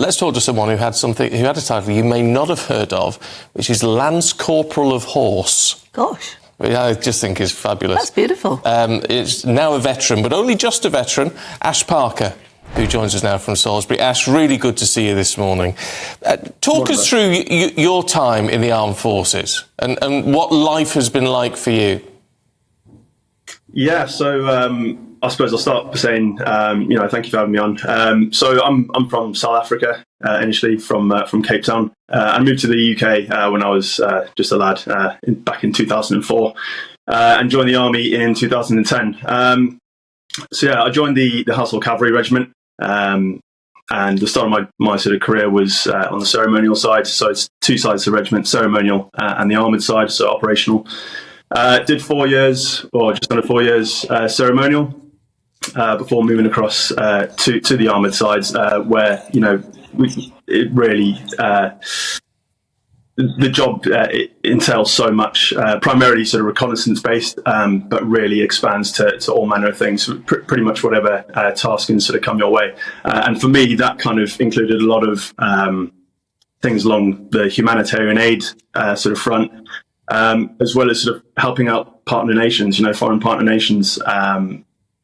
let's talk to someone who had a title you may not have heard of, which is Lance Corporal of Horse. Gosh. Which I just think is fabulous. That's beautiful. It's now a veteran, but only just a veteran, Ash Parker, who joins us now from Salisbury. Ash, really good to see you this morning. Talk us through your time in the armed forces and what life has been like for you. Yeah, so I suppose I'll start by saying, thank you for having me on. So I'm from South Africa, initially from Cape Town. I moved to the UK when I was just a lad back in 2004 and joined the army in 2010. I joined the Household Cavalry Regiment. And the start of my sort of career was on the ceremonial side. So it's two sides of the regiment, ceremonial and the armoured side, so operational. Did 4 years, or just under 4 years, ceremonial, before moving across to the armoured sides, where, it really, the job it entails so much, primarily sort of reconnaissance based, but really expands to all manner of things, pretty much whatever task can sort of come your way. And for me, that kind of included a lot of things along the humanitarian aid sort of front, as well as sort of helping out partner nations, foreign partner nations,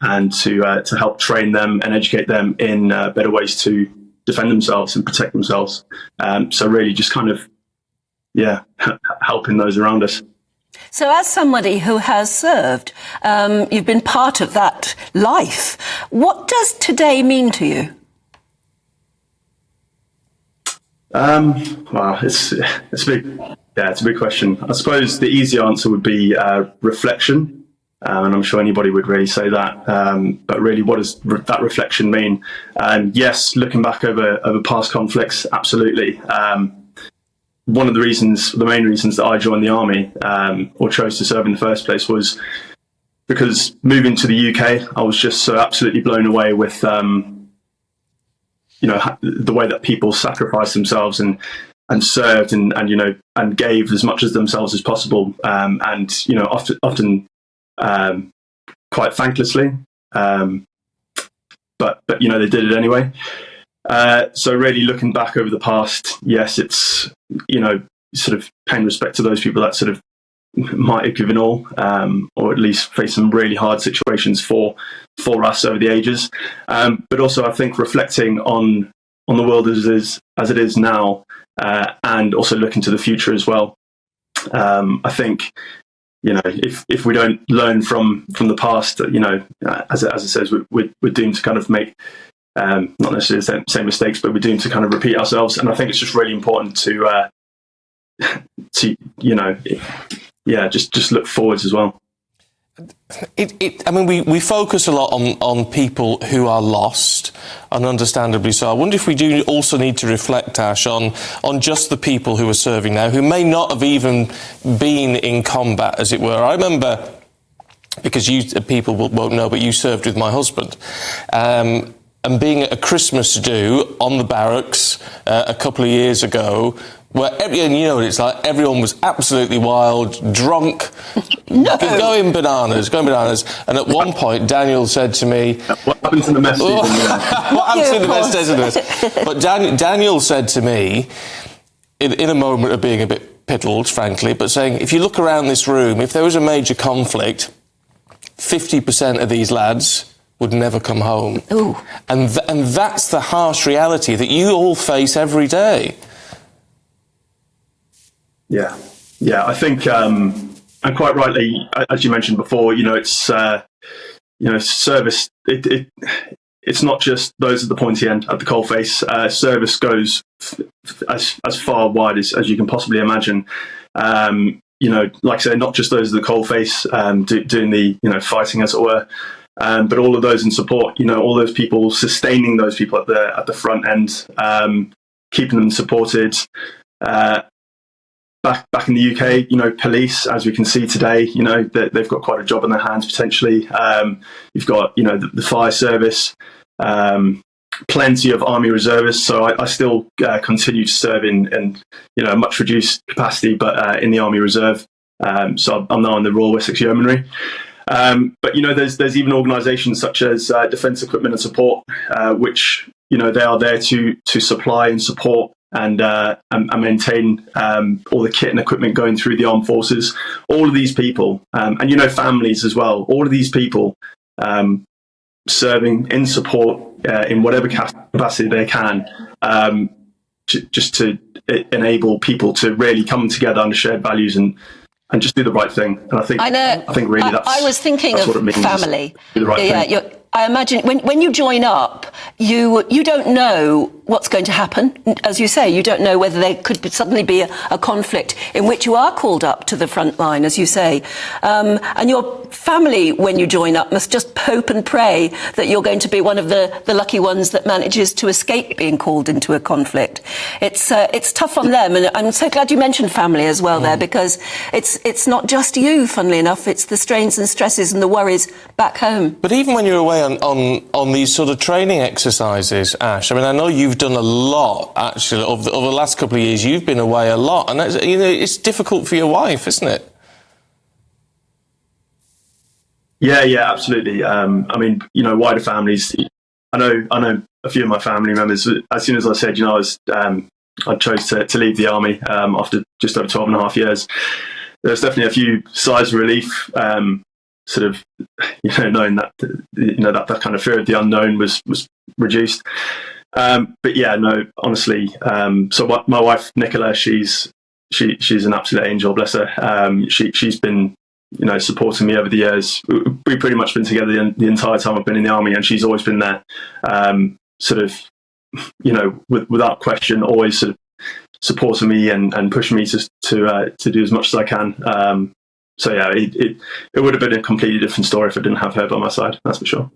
and to help train them and educate them in better ways to defend themselves and protect themselves. So really just kind of, helping those around us. So as somebody who has served, you've been part of that life. What does today mean to you? Wow, it's a big question. I suppose the easy answer would be reflection, and I'm sure anybody would really say that. But really, what does that reflection mean? Yes, looking back over past conflicts, absolutely. One of the main reasons that I joined the army, or chose to serve in the first place, was because moving to the UK, I was just so absolutely blown away with the way that people sacrificed themselves and served and gave as much as themselves as possible, often quite thanklessly, but they did it anyway. So really looking back over the past, yes, it's sort of paying respect to those people that sort of might have given all, or at least faced some really hard situations for us over the ages. But also, I think reflecting on the world as it is now, and also looking to the future as well. I think if we don't learn from the past, as it says, we're doomed to kind of make not necessarily the same mistakes, but we're doomed to kind of repeat ourselves. And I think it's just really important to just look forwards as well. We focus a lot on people who are lost, and understandably so. I wonder if we do also need to reflect, Ash, on just the people who are serving now, who may not have even been in combat, as it were. I remember, because people won't know, but you served with my husband. And being at a Christmas do on the barracks a couple of years ago, where it's like everyone was absolutely wild, drunk, going bananas. And at one point, Daniel said to me, "What happened to the mess?" What happened to the mess, isn't it? But Daniel said to me, in a moment of being a bit piddled, frankly, but saying, if you look around this room, if there was a major conflict, 50% of these lads would never come home. Ooh. And that's the harsh reality that you all face every day. Yeah, I think, and quite rightly, as you mentioned before, it's service. It's not just those at the pointy end, at the coalface. Service goes as far wide as you can possibly imagine. Like I say, not just those at the coalface doing the fighting, as it were. But all of those in support, all those people sustaining those people at the front end, keeping them supported. Back in the UK, police, as we can see today, they've got quite a job on their hands potentially. You've got, the fire service, plenty of army reservists. So I still continue to serve in a much reduced capacity, but in the Army Reserve. So I'm now in the Royal Wessex Yeomanry. But there's even organisations such as Defence Equipment and Support, which they are there to supply and support and maintain all the kit and equipment going through the armed forces. All of these people, and families as well. All of these people serving in support in whatever capacity they can, just to enable people to really come together under shared values and just do the right thing. And I think really I was thinking of what it means, family. do the right thing. I imagine when you join up, you don't know what's going to happen. As you say, you don't know whether there could suddenly be a conflict in which you are called up to the front line, as you say. And your family, when you join up, must just hope and pray that you're going to be one of the lucky ones that manages to escape being called into a conflict. It's tough on them, and I'm so glad you mentioned family as well there, because it's not just you, funnily enough, it's the strains and stresses and the worries back home. But even when you're away on these sort of training exercises, Ash, I mean, I know you've done a lot, actually, over the last couple of years. You've been away a lot, and it's difficult for your wife, isn't it? Yeah, absolutely. I mean, wider families. I know a few of my family members. As soon as I said, I chose to leave the army after just over 12 and a half years. There's definitely a few sighs of relief. Sort of, knowing that that kind of fear of the unknown was reduced. But yeah, no, honestly. So my wife Nicola, she's an absolute angel, bless her. She's been supporting me over the years. We've pretty much been together the entire time I've been in the army, and she's always been there, without question, always sort of supporting me and pushing me to do as much as I can. So yeah, it would have been a completely different story if I didn't have her by my side. That's for sure.